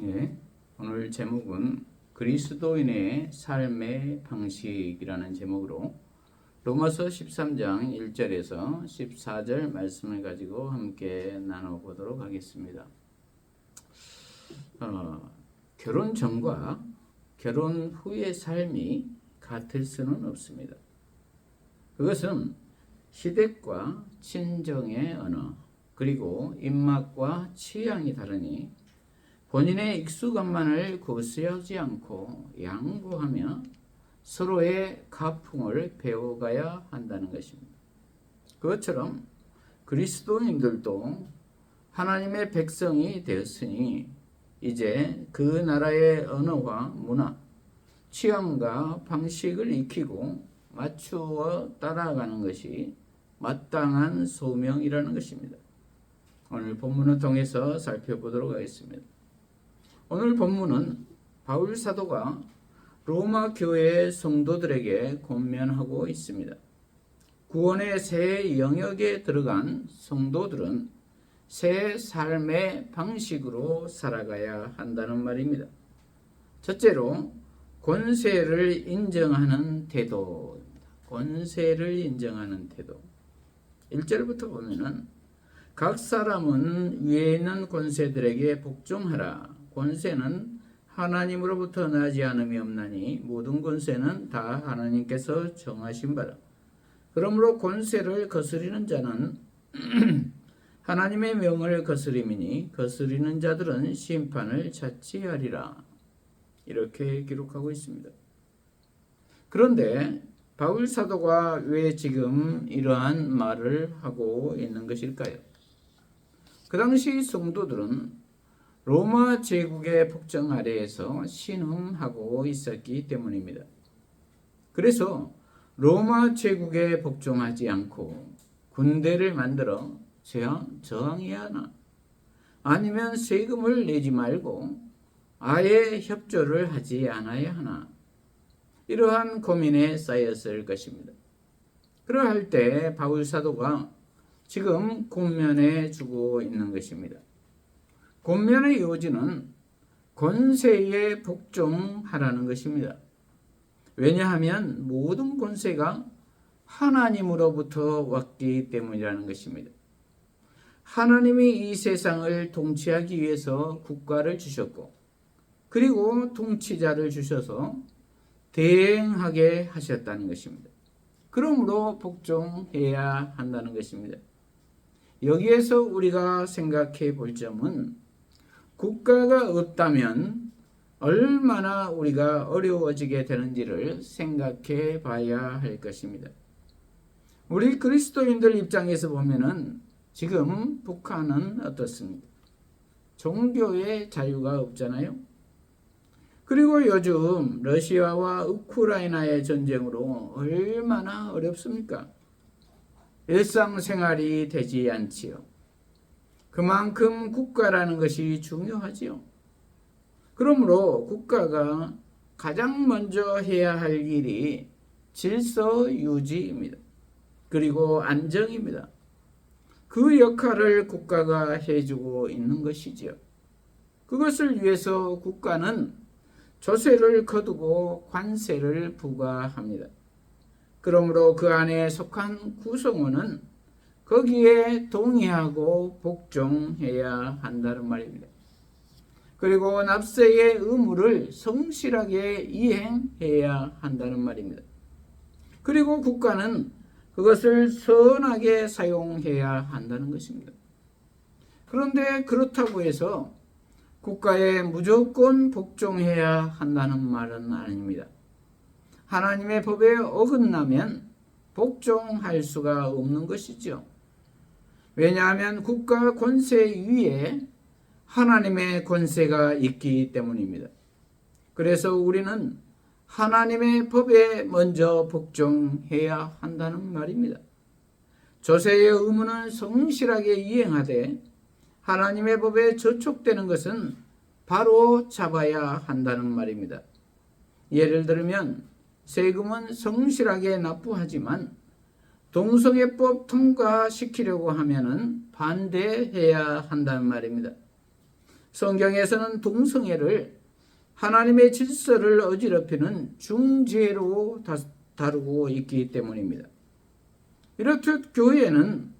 예, 오늘 제목은 그리스도인의 삶의 방식이라는 제목으로 로마서 13장 1절에서 14절 말씀을 가지고 함께 나눠보도록 하겠습니다. 결혼 전과 결혼 후의 삶이 같을 수는 없습니다. 그것은 시댁과 친정의 언어, 그리고 입맛과 취향이 다르니 본인의 익숙함만을 고수하지 않고 양보하며 서로의 가풍을 배워가야 한다는 것입니다. 그것처럼 그리스도인들도 하나님의 백성이 되었으니 이제 그 나라의 언어와 문화, 취향과 방식을 익히고 맞추어 따라가는 것이 마땅한 소명이라는 것입니다. 오늘 본문을 통해서 살펴보도록 하겠습니다. 오늘 본문은 바울 사도가 로마 교회 성도들에게 권면하고 있습니다. 구원의 새 영역에 들어간 성도들은 새 삶의 방식으로 살아가야 한다는 말입니다. 첫째로 권세를 인정하는 태도입니다. 권세를 인정하는 태도. 1절부터 보면은 각 사람은 위에 있는 권세들에게 복종하라. 권세는 하나님으로부터 나지 않음이 없나니 모든 권세는 다 하나님께서 정하신 바라. 그러므로 권세를 거스리는 자는 하나님의 명을 거스림이니 거스리는 자들은 심판을 자취하리라. 이렇게 기록하고 있습니다. 그런데 바울 사도가 왜 지금 이러한 말을 하고 있는 것일까요? 그 당시 성도들은 로마 제국의 폭정 아래에서 신음하고 있었기 때문입니다. 그래서 로마 제국에 복종하지 않고 군대를 만들어 저항해야 하나? 아니면 세금을 내지 말고 아예 협조를 하지 않아야 하나? 이러한 고민에 쌓였을 것입니다. 그러할 때 바울 사도가 지금 권면해 주고 있는 것입니다. 권면의 요지는 권세에 복종하라는 것입니다. 왜냐하면 모든 권세가 하나님으로부터 왔기 때문이라는 것입니다. 하나님이 이 세상을 통치하기 위해서 국가를 주셨고 그리고 통치자를 주셔서 대행하게 하셨다는 것입니다. 그러므로 복종해야 한다는 것입니다. 여기에서 우리가 생각해 볼 점은 국가가 없다면 얼마나 우리가 어려워지게 되는지를 생각해 봐야 할 것입니다. 우리 그리스도인들 입장에서 보면은 지금 북한은 어떻습니까? 종교의 자유가 없잖아요. 그리고 요즘 러시아와 우크라이나의 전쟁으로 얼마나 어렵습니까? 일상생활이 되지 않지요. 그만큼 국가라는 것이 중요하지요. 그러므로 국가가 가장 먼저 해야 할 일이 질서 유지입니다. 그리고 안정입니다. 그 역할을 국가가 해주고 있는 것이지요. 그것을 위해서 국가는 조세를 거두고 관세를 부과합니다. 그러므로 그 안에 속한 구성원은 거기에 동의하고 복종해야 한다는 말입니다. 그리고 납세의 의무를 성실하게 이행해야 한다는 말입니다. 그리고 국가는 그것을 선하게 사용해야 한다는 것입니다. 그런데 그렇다고 해서 국가에 무조건 복종해야 한다는 말은 아닙니다. 하나님의 법에 어긋나면 복종할 수가 없는 것이죠. 왜냐하면 국가 권세 위에 하나님의 권세가 있기 때문입니다. 그래서 우리는 하나님의 법에 먼저 복종해야 한다는 말입니다. 조세의 의무는 성실하게 이행하되 하나님의 법에 저촉되는 것은 바로 잡아야 한다는 말입니다. 예를 들면 세금은 성실하게 납부하지만 동성애법 통과시키려고 하면은 반대해야 한다는 말입니다. 성경에서는 동성애를 하나님의 질서를 어지럽히는 중죄로 다루고 있기 때문입니다. 이렇듯 교회는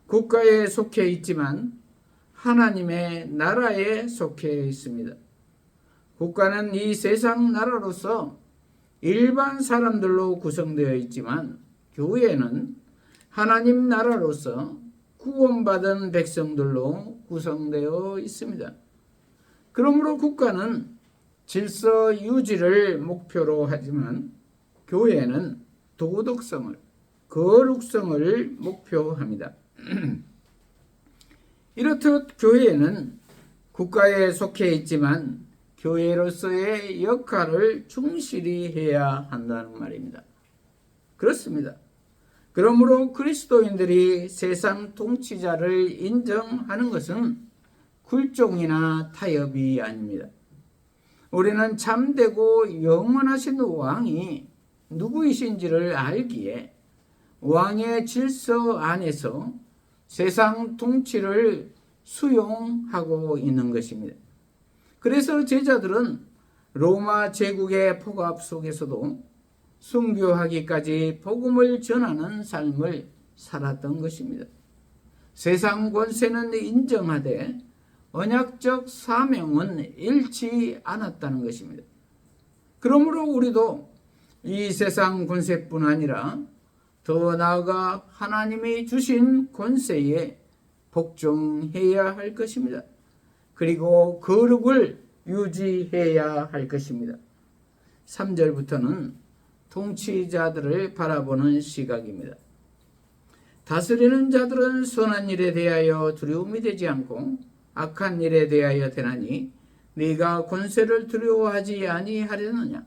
국가에 속해 있지만 하나님의 나라에 속해 있습니다. 국가는 이 세상 나라로서 일반 사람들로 구성되어 있지만 교회는 하나님 나라로서 구원받은 백성들로 구성되어 있습니다. 그러므로 국가는 질서 유지를 목표로 하지만 교회는 도덕성을, 거룩성을 목표합니다. 이렇듯 교회는 국가에 속해 있지만 교회로서의 역할을 충실히 해야 한다는 말입니다. 그렇습니다. 그러므로 그리스도인들이 세상 통치자를 인정하는 것은 굴종이나 타협이 아닙니다. 우리는 참되고 영원하신 왕이 누구이신지를 알기에 왕의 질서 안에서 세상 통치를 수용하고 있는 것입니다. 그래서 제자들은 로마 제국의 폭압 속에서도 순교하기까지 복음을 전하는 삶을 살았던 것입니다. 세상 권세는 인정하되 언약적 사명은 잃지 않았다는 것입니다. 그러므로 우리도 이 세상 권세뿐 아니라 더 나아가 하나님이 주신 권세에 복종해야 할 것입니다. 그리고 거룩을 유지해야 할 것입니다. 3절부터는 통치자들을 바라보는 시각입니다. 다스리는 자들은 선한 일에 대하여 두려움이 되지 않고 악한 일에 대하여 되나니 네가 권세를 두려워하지 아니하려느냐.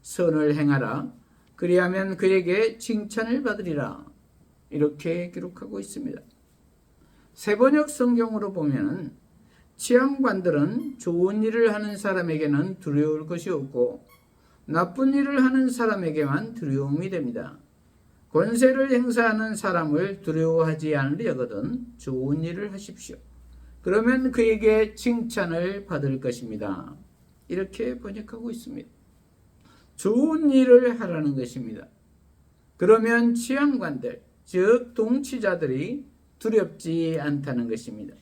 선을 행하라. 그리하면 그에게 칭찬을 받으리라. 이렇게 기록하고 있습니다. 세번역 성경으로 보면 치안관들은 좋은 일을 하는 사람에게는 두려울 것이 없고 나쁜 일을 하는 사람에게만 두려움이 됩니다. 권세를 행사하는 사람을 두려워하지 않으려거든 좋은 일을 하십시오. 그러면 그에게 칭찬을 받을 것입니다. 이렇게 번역하고 있습니다. 좋은 일을 하라는 것입니다. 그러면 치안관들, 즉 통치자들이 두렵지 않다는 것입니다.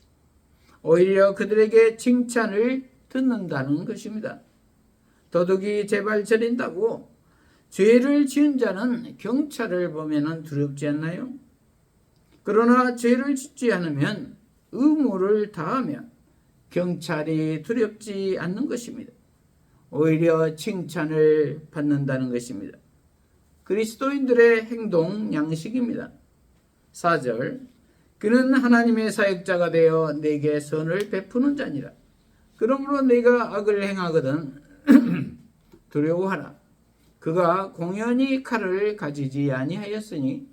오히려 그들에게 칭찬을 듣는다는 것입니다. 도둑이 제발 저린다고 죄를 지은 자는 경찰을 보면 두렵지 않나요? 그러나 죄를 짓지 않으면 의무를 다하면 경찰이 두렵지 않는 것입니다. 오히려 칭찬을 받는다는 것입니다. 그리스도인들의 행동 양식입니다. 4절 그는 하나님의 사역자가 되어 내게 선을 베푸는 자니라. 그러므로 네가 악을 행하거든 두려워하라. 그가 공연히 칼을 가지지 아니하였으니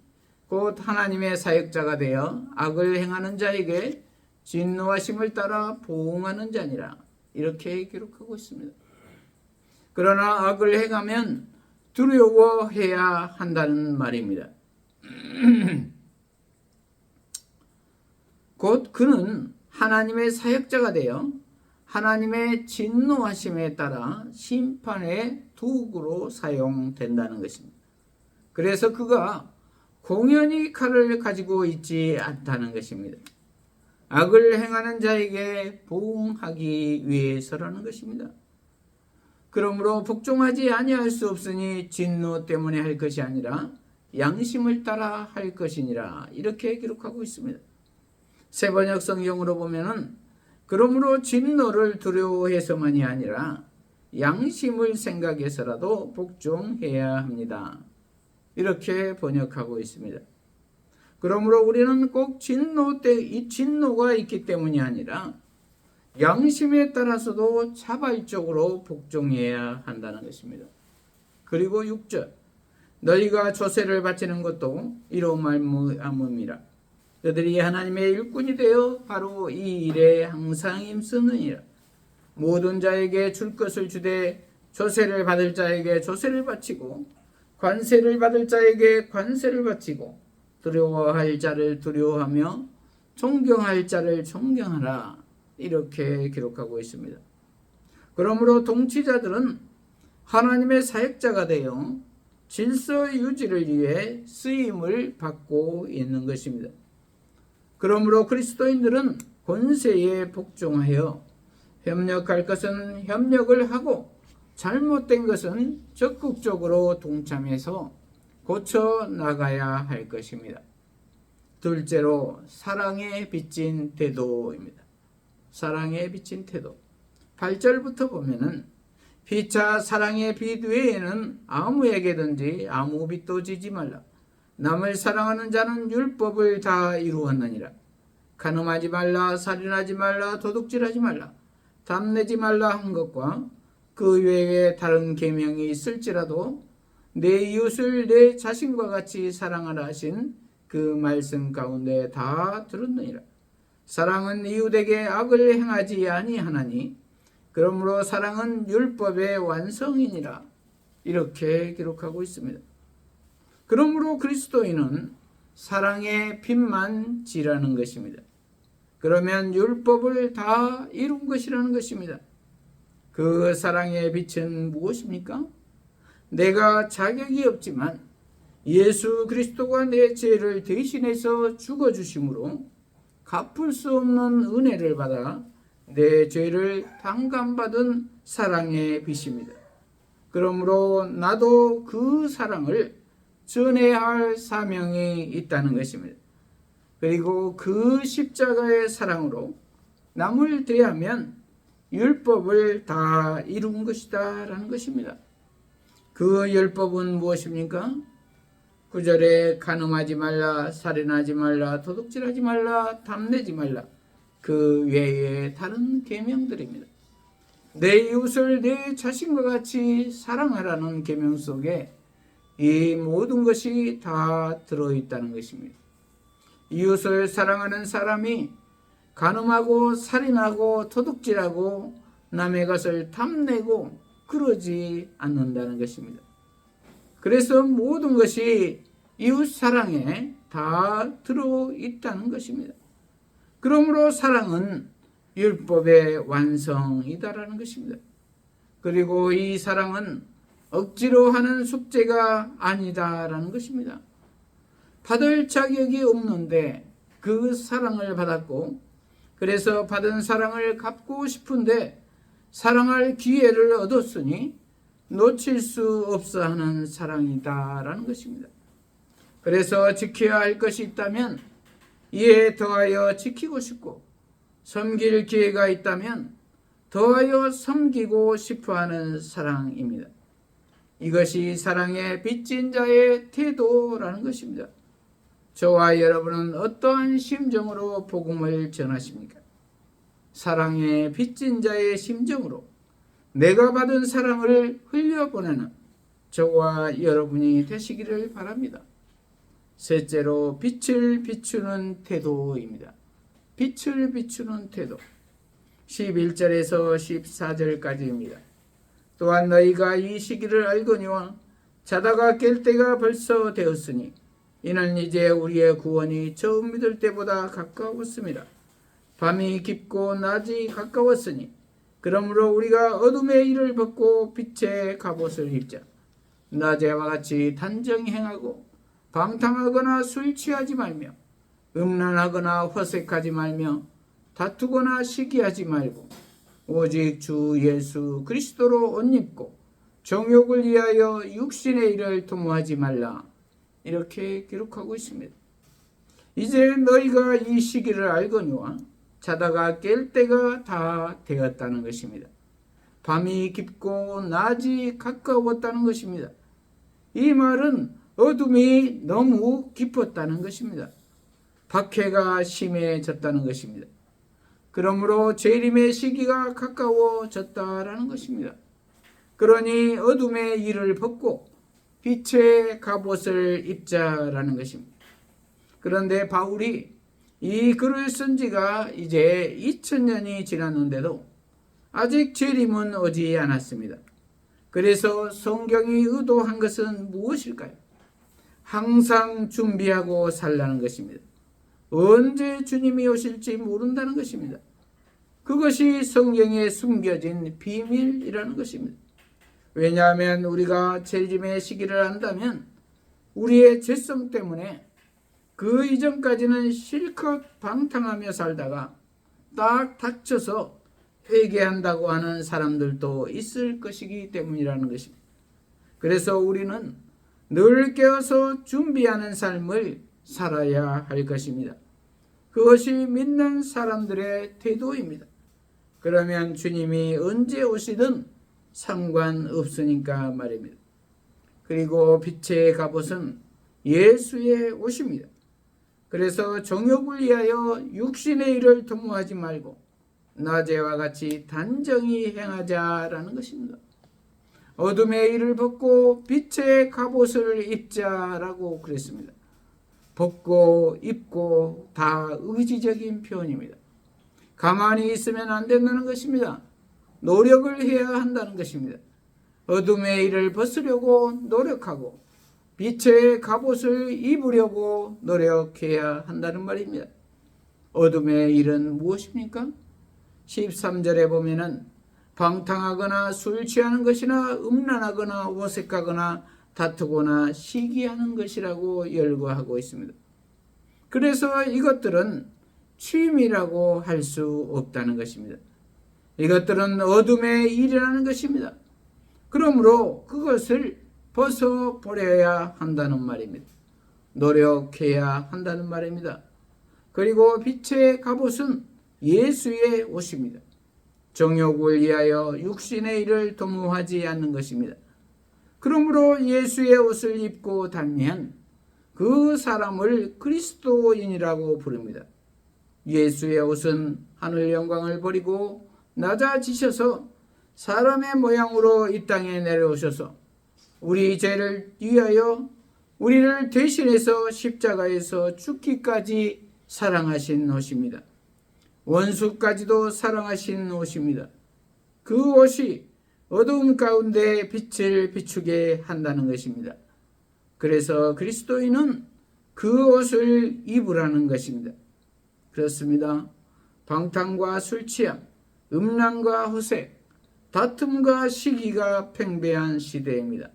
곧 하나님의 사역자가 되어 악을 행하는 자에게 진노하심을 따라 보응하는 자니라. 이렇게 기록하고 있습니다. 그러나 악을 행하면 두려워해야 한다는 말입니다. 곧 그는 하나님의 사역자가 되어 하나님의 진노하심에 따라 심판의 도구로 사용된다는 것입니다. 그래서 그가 공연히 칼을 가지고 있지 않다는 것입니다. 악을 행하는 자에게 보응하기 위해서라는 것입니다. 그러므로 복종하지 아니할 수 없으니 진노 때문에 할 것이 아니라 양심을 따라 할 것이니라. 이렇게 기록하고 있습니다. 세번역 성경으로 보면은 그러므로 진노를 두려워해서만이 아니라 양심을 생각해서라도 복종해야 합니다. 이렇게 번역하고 있습니다. 그러므로 우리는 꼭 이 진노가 있기 때문이 아니라 양심에 따라서도 자발적으로 복종해야 한다는 것입니다. 그리고 6절 너희가 조세를 바치는 것도 이로 말미암음이라. 너희들이 하나님의 일꾼이 되어 바로 이 일에 항상 힘쓰느니라. 모든 자에게 줄 것을 주되 조세를 받을 자에게 조세를 바치고 관세를 받을 자에게 관세를 바치고 두려워할 자를 두려워하며 존경할 자를 존경하라. 이렇게 기록하고 있습니다. 그러므로 통치자들은 하나님의 사역자가 되어 질서 유지를 위해 쓰임을 받고 있는 것입니다. 그러므로 그리스도인들은 권세에 복종하여 협력할 것은 협력을 하고 잘못된 것은 적극적으로 동참해서 고쳐 나가야 할 것입니다. 둘째로 사랑에 비친 태도입니다. 사랑에 비친 태도. 8절부터 보면은 피차 사랑의 빛 외에는 아무에게든지 아무 빛도 지지 말라. 남을 사랑하는 자는 율법을 다 이루었느니라. 간음하지 말라, 살인하지 말라, 도둑질하지 말라, 담내지 말라 한 것과 그 외에 다른 계명이 있을지라도 내 이웃을 내 자신과 같이 사랑하라 하신 그 말씀 가운데 다 들었느니라. 사랑은 이웃에게 악을 행하지 아니하나니 그러므로 사랑은 율법의 완성이니라. 이렇게 기록하고 있습니다. 그러므로 그리스도인은 사랑의 빛만 지라는 것입니다. 그러면 율법을 다 이룬 것이라는 것입니다. 그 사랑의 빛은 무엇입니까? 내가 자격이 없지만 예수 그리스도가 내 죄를 대신해서 죽어주심으로 갚을 수 없는 은혜를 받아 내 죄를 탕감받은 사랑의 빛입니다. 그러므로 나도 그 사랑을 전해야 할 사명이 있다는 것입니다. 그리고 그 십자가의 사랑으로 남을 대하면 율법을 다 이룬 것이다 라는 것입니다. 그 율법은 무엇입니까? 9절에 간음하지 말라, 살인하지 말라, 도둑질하지 말라, 담내지 말라. 그 외에 다른 계명들입니다. 내 이웃을 내 자신과 같이 사랑하라는 계명 속에 이 모든 것이 다 들어있다는 것입니다. 이웃을 사랑하는 사람이 간음하고 살인하고 도둑질하고 남의 것을 탐내고 그러지 않는다는 것입니다. 그래서 모든 것이 이웃 사랑에 다 들어있다는 것입니다. 그러므로 사랑은 율법의 완성이다라는 것입니다. 그리고 이 사랑은 억지로 하는 숙제가 아니다라는 것입니다. 받을 자격이 없는데 그 사랑을 받았고 그래서 받은 사랑을 갚고 싶은데 사랑할 기회를 얻었으니 놓칠 수 없어 하는 사랑이다라는 것입니다. 그래서 지켜야 할 것이 있다면 이에 더하여 지키고 싶고 섬길 기회가 있다면 더하여 섬기고 싶어하는 사랑입니다. 이것이 사랑의 빚진 자의 태도라는 것입니다. 저와 여러분은 어떠한 심정으로 복음을 전하십니까? 사랑의 빚진 자의 심정으로 내가 받은 사랑을 흘려보내는 저와 여러분이 되시기를 바랍니다. 셋째로 빛을 비추는 태도입니다. 빛을 비추는 태도. 11절에서 14절까지입니다. 또한 너희가 이 시기를 알거니와 자다가 깰 때가 벌써 되었으니 이는 이제 우리의 구원이 처음 믿을 때보다 가까웠습니다. 밤이 깊고 낮이 가까웠으니 그러므로 우리가 어둠의 일을 벗고 빛의 갑옷을 입자. 낮에와 같이 단정히 행하고 방탕하거나 술 취하지 말며 음란하거나 허색하지 말며 다투거나 시기하지 말고 오직 주 예수 그리스도로 옷 입고 정욕을 위하여 육신의 일을 도모하지 말라. 이렇게 기록하고 있습니다. 이제 너희가 이 시기를 알거니와 자다가 깰 때가 다 되었다는 것입니다. 밤이 깊고 낮이 가까웠다는 것입니다. 이 말은 어둠이 너무 깊었다는 것입니다. 박해가 심해졌다는 것입니다. 그러므로 재림의 시기가 가까워졌다라는 것입니다. 그러니 어둠의 일을 벗고 빛의 갑옷을 입자라는 것입니다. 그런데 바울이 이 글을 쓴 지가 이제 2000년이 지났는데도 아직 재림은 오지 않았습니다. 그래서 성경이 의도한 것은 무엇일까요? 항상 준비하고 살라는 것입니다. 언제 주님이 오실지 모른다는 것입니다. 그것이 성경에 숨겨진 비밀이라는 것입니다. 왜냐하면 우리가 재림의 시기를 안다면 우리의 죄성 때문에 그 이전까지는 실컷 방탕하며 살다가 딱 닥쳐서 회개한다고 하는 사람들도 있을 것이기 때문이라는 것입니다. 그래서 우리는 늘 깨어서 준비하는 삶을 살아야 할 것입니다. 그것이 믿는 사람들의 태도입니다. 그러면 주님이 언제 오시든 상관없으니까 말입니다. 그리고 빛의 갑옷은 예수의 옷입니다. 그래서 정욕을 위하여 육신의 일을 도모하지 말고 낮에와 같이 단정히 행하자라는 것입니다. 어둠의 일을 벗고 빛의 갑옷을 입자라고 그랬습니다. 벗고 입고 다 의지적인 표현입니다. 가만히 있으면 안 된다는 것입니다. 노력을 해야 한다는 것입니다. 어둠의 일을 벗으려고 노력하고 빛의 갑옷을 입으려고 노력해야 한다는 말입니다. 어둠의 일은 무엇입니까? 13절에 보면은 방탕하거나 술 취하는 것이나 음란하거나 호색하거나 다투거나 시기하는 것이라고 열거하고 있습니다. 그래서 이것들은 취미라고 할 수 없다는 것입니다. 이것들은 어둠의 일이라는 것입니다. 그러므로 그것을 벗어버려야 한다는 말입니다. 노력해야 한다는 말입니다. 그리고 빛의 갑옷은 예수의 옷입니다. 정욕을 위하여 육신의 일을 도모하지 않는 것입니다. 그러므로 예수의 옷을 입고 다니면 그 사람을 그리스도인이라고 부릅니다. 예수의 옷은 하늘 영광을 버리고 낮아지셔서 사람의 모양으로 이 땅에 내려오셔서 우리 죄를 위하여 우리를 대신해서 십자가에서 죽기까지 사랑하신 옷입니다. 원수까지도 사랑하신 옷입니다. 그 옷이 어두움 가운데 빛을 비추게 한다는 것입니다. 그래서 그리스도인은 그 옷을 입으라는 것입니다. 그렇습니다. 방탕과 술취함, 음란과 호색, 다툼과 시기가 팽배한 시대입니다.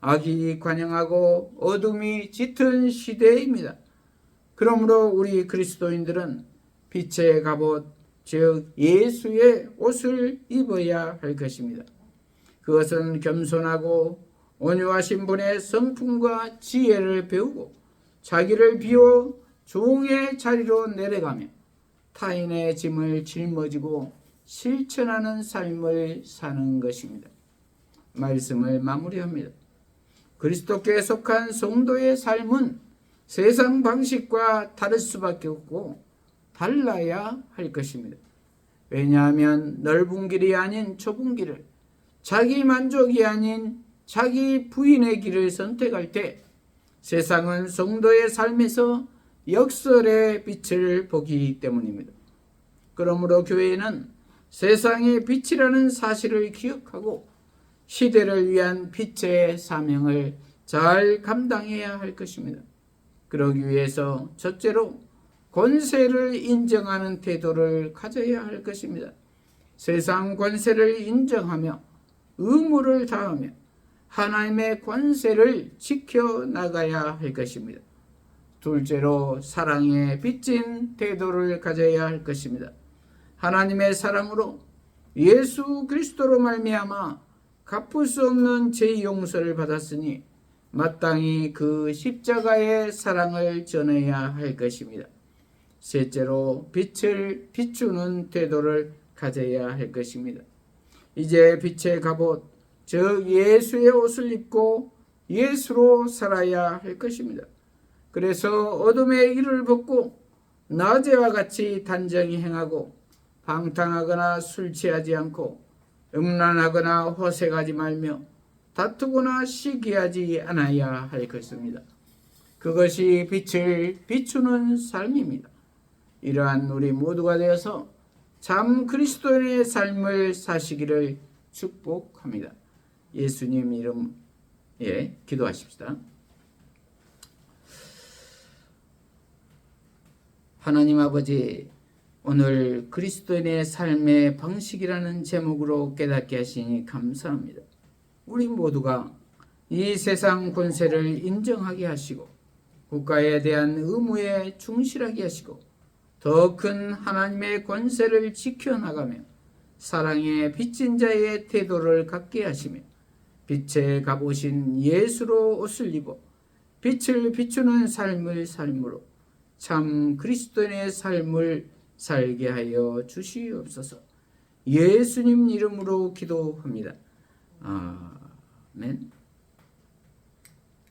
악이 관영하고 어둠이 짙은 시대입니다. 그러므로 우리 그리스도인들은 빛의 갑옷, 즉 예수의 옷을 입어야 할 것입니다. 그것은 겸손하고 온유하신 분의 성품과 지혜를 배우고 자기를 비워 종의 자리로 내려가며 타인의 짐을 짊어지고 실천하는 삶을 사는 것입니다. 말씀을 마무리합니다. 그리스도께 속한 성도의 삶은 세상 방식과 다를 수밖에 없고 달라야 할 것입니다. 왜냐하면 넓은 길이 아닌 좁은 길을, 자기 만족이 아닌 자기 부인의 길을 선택할 때 세상은 성도의 삶에서 역설의 빛을 보기 때문입니다. 그러므로 교회는 세상의 빛이라는 사실을 기억하고 시대를 위한 빛의 사명을 잘 감당해야 할 것입니다. 그러기 위해서 첫째로 권세를 인정하는 태도를 가져야 할 것입니다. 세상 권세를 인정하며 의무를 다하며 하나님의 권세를 지켜나가야 할 것입니다. 둘째로 사랑에 빚진 태도를 가져야 할 것입니다. 하나님의 사랑으로 예수 그리스도로 말미암아 갚을 수 없는 죄 용서를 받았으니 마땅히 그 십자가의 사랑을 전해야 할 것입니다. 셋째로 빛을 비추는 태도를 가져야 할 것입니다. 이제 빛의 갑옷, 즉 예수의 옷을 입고 예수로 살아야 할 것입니다. 그래서 어둠의 일을 벗고 낮에와 같이 단정히 행하고 방탕하거나 술 취하지 않고 음란하거나 호색하지 말며 다투거나 시기하지 않아야 할 것입니다. 그것이 빛을 비추는 삶입니다. 이러한 우리 모두가 되어서 참 그리스도인의 삶을 사시기를 축복합니다. 예수님 이름에 기도하십시다. 하나님 아버지, 오늘 그리스도인의 삶의 방식이라는 제목으로 깨닫게 하시니 감사합니다. 우리 모두가 이 세상 권세를 인정하게 하시고 국가에 대한 의무에 충실하게 하시고 더 큰 하나님의 권세를 지켜나가며 사랑의 빚진 자의 태도를 갖게 하시며 빛의 갑오신 예수로 옷을 입어 빛을 비추는 삶을 삶으로 참 그리스도인의 삶을 살게 하여 주시옵소서. 예수님 이름으로 기도합니다. 아멘.